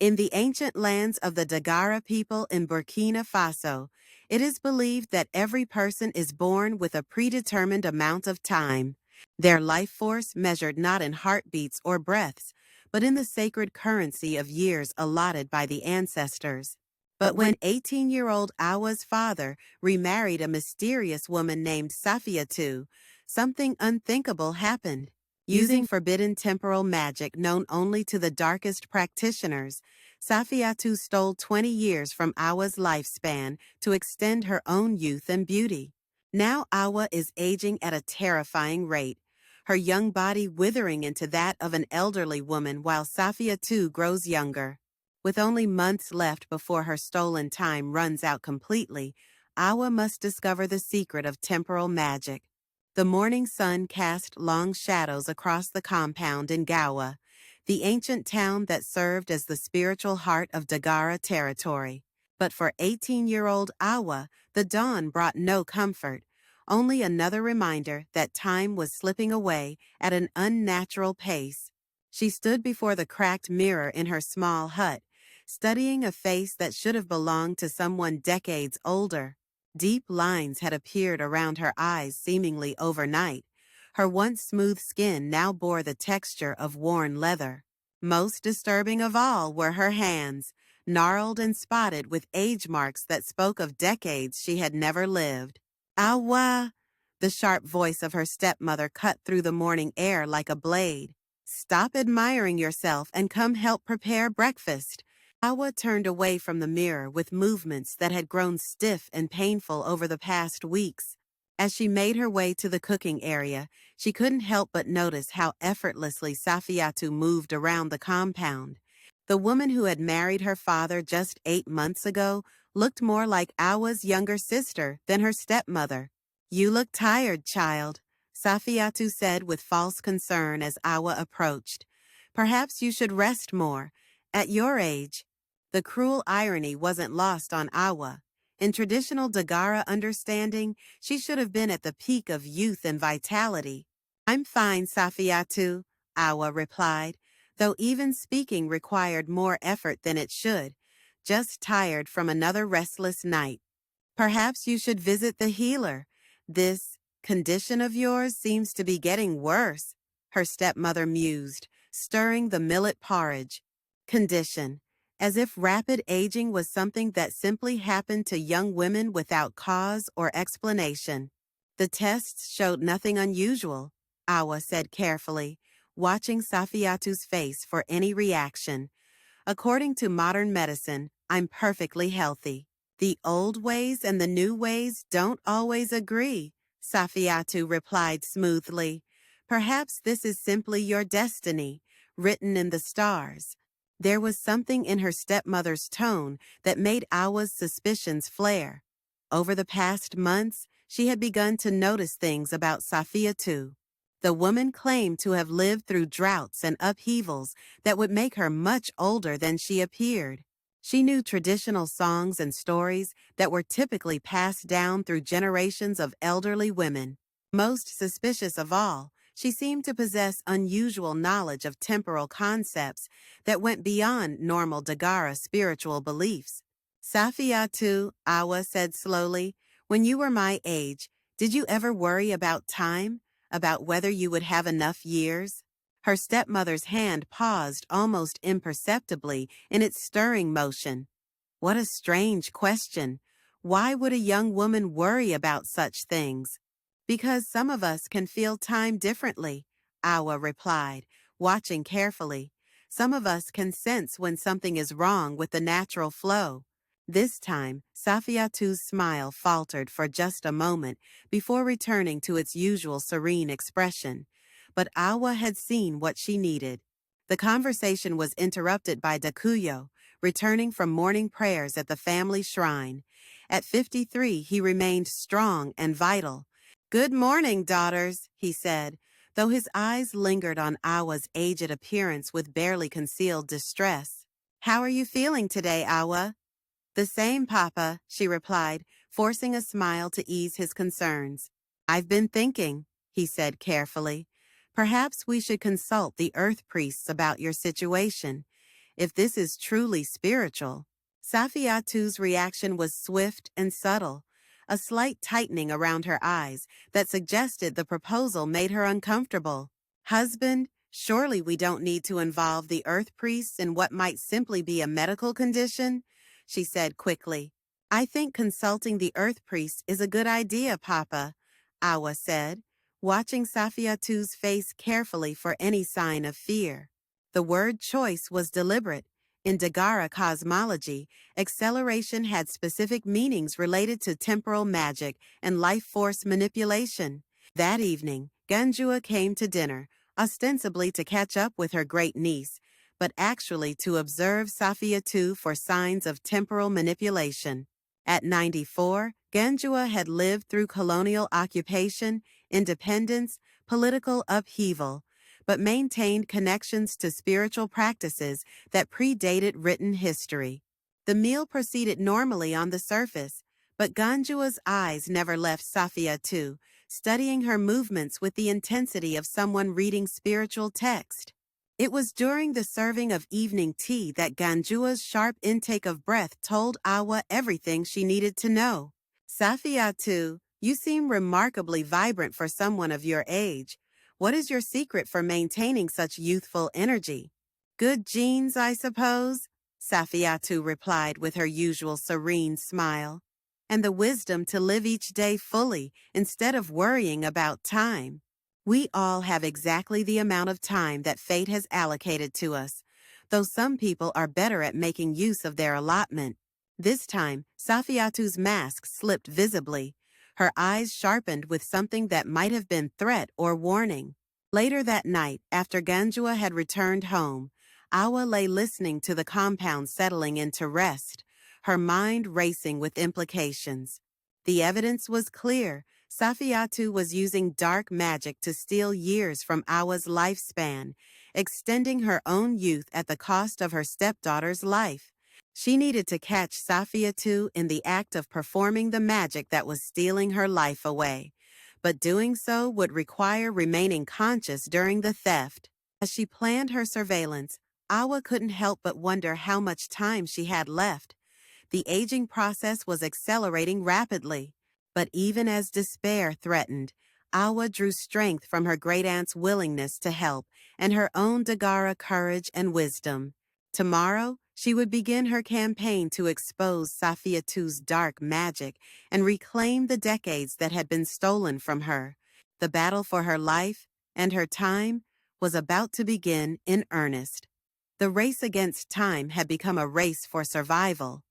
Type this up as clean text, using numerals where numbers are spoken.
In the ancient lands of the Dagara people in Burkina Faso, it is believed that every person is born with a predetermined amount of time. Their life force measured not in heartbeats or breaths, but in the sacred currency of years allotted by the ancestors. But when 18-year-old Awa's father remarried a mysterious woman named Safiatou, something unthinkable happened. Using forbidden temporal magic known only to the darkest practitioners, Safiatou stole 20 years from Awa's lifespan to extend her own youth and beauty. Now Awa is aging at a terrifying rate, her young body withering into that of an elderly woman while Safiatou grows younger. With only months left before her stolen time runs out completely, Awa must discover the secret of temporal magic. The morning sun cast long shadows across the compound in Gawa, the ancient town that served as the spiritual heart of Dagara territory. But for 18-year-old Awa, the dawn brought no comfort, only another reminder that time was slipping away at an unnatural pace. She stood before the cracked mirror in her small hut, studying a face that should have belonged to someone decades older. Deep lines had appeared around her eyes seemingly overnight. Her once smooth skin now bore the texture of worn leather. Most disturbing of all were her hands, gnarled and spotted with age marks that spoke of decades she had never lived. Awa! The sharp voice of her stepmother cut through the morning air like a blade. Stop admiring yourself and come help prepare breakfast. Awa turned away from the mirror with movements that had grown stiff and painful over the past weeks. As she made her way to the cooking area, she couldn't help but notice how effortlessly Safiatou moved around the compound. The woman who had married her father just 8 months ago looked more like Awa's younger sister than her stepmother. You look tired, child, Safiatou said with false concern as Awa approached. Perhaps you should rest more. At your age. The cruel irony wasn't lost on Awa. In traditional Dagara understanding, she should have been at the peak of youth and vitality. I'm fine, Safiatou, Awa replied, though even speaking required more effort than it should, just tired from another restless night. Perhaps you should visit the healer. This condition of yours seems to be getting worse, her stepmother mused, stirring the millet porridge. Condition. As if rapid aging was something that simply happened to young women without cause or explanation. The tests showed nothing unusual, Awa said carefully, watching Safiatou's face for any reaction. According to modern medicine, I'm perfectly healthy. The old ways and the new ways don't always agree, Safiatou replied smoothly. Perhaps this is simply your destiny, written in the stars. There was something in her stepmother's tone that made Awa's suspicions flare. Over the past months, she had begun to notice things about Safiatou. The woman claimed to have lived through droughts and upheavals that would make her much older than she appeared. She knew traditional songs and stories that were typically passed down through generations of elderly women. Most suspicious of all, she seemed to possess unusual knowledge of temporal concepts that went beyond normal Dagara spiritual beliefs. Safiatou, Awa said slowly, when you were my age, did you ever worry about time? About whether you would have enough years? Her stepmother's hand paused almost imperceptibly in its stirring motion. What a strange question. Why would a young woman worry about such things? Because some of us can feel time differently, Awa replied, watching carefully. Some of us can sense when something is wrong with the natural flow. This time, Safiatou's smile faltered for just a moment before returning to its usual serene expression. But Awa had seen what she needed. The conversation was interrupted by Dakuyo, returning from morning prayers at the family shrine. At 53, he remained strong and vital. Good morning, daughters, he said, though his eyes lingered on Awa's aged appearance with barely concealed distress. How are you feeling today, Awa? The same, Papa, she replied, forcing a smile to ease his concerns. I've been thinking, he said carefully. Perhaps we should consult the earth priests about your situation. if this is truly spiritual. Safiatou's reaction was swift and subtle, a slight tightening around her eyes that suggested the proposal made her uncomfortable. Husband, surely we don't need to involve the earth priests in what might simply be a medical condition, she said quickly. I think consulting the earth priests is a good idea, Papa, Awa said, watching Safiatou's face carefully for any sign of fear. The word choice was deliberate. In Dagara cosmology, acceleration had specific meanings related to temporal magic and life force manipulation. That evening, Ganjua came to dinner, ostensibly to catch up with her great niece, but actually to observe Safiatou for signs of temporal manipulation. At 94, Ganjua had lived through colonial occupation, independence, political upheaval, but maintained connections to spiritual practices that predated written history. The meal proceeded normally on the surface, but Ganjua's eyes never left Safiatou, studying her movements with the intensity of someone reading spiritual text. It was during the serving of evening tea that Ganjua's sharp intake of breath told Awa everything she needed to know. Safiatou, you seem remarkably vibrant for someone of your age. What is your secret for maintaining such youthful energy? Good genes, I suppose, Safiatou replied with her usual serene smile. And the wisdom to live each day fully instead of worrying about time. We all have exactly the amount of time that fate has allocated to us, though some people are better at making use of their allotment. This time, Safiatou's mask slipped visibly, her eyes sharpened with something that might have been threat or warning. Later that night, after Ganjua had returned home, Awa lay listening to the compound settling into rest, her mind racing with implications. The evidence was clear. Safiatou was using dark magic to steal years from Awa's lifespan, extending her own youth at the cost of her stepdaughter's life. She needed to catch Safiatou in the act of performing the magic that was stealing her life away, but doing so would require remaining conscious during the theft. As she planned her surveillance, Awa couldn't help but wonder how much time she had left. The aging process was accelerating rapidly. But even as despair threatened, Awa drew strength from her great-aunt's willingness to help and her own Dagara courage and wisdom. Tomorrow, she would begin her campaign to expose Safiatou's dark magic and reclaim the decades that had been stolen from her. The battle for her life and her time was about to begin in earnest. The race against time had become a race for survival.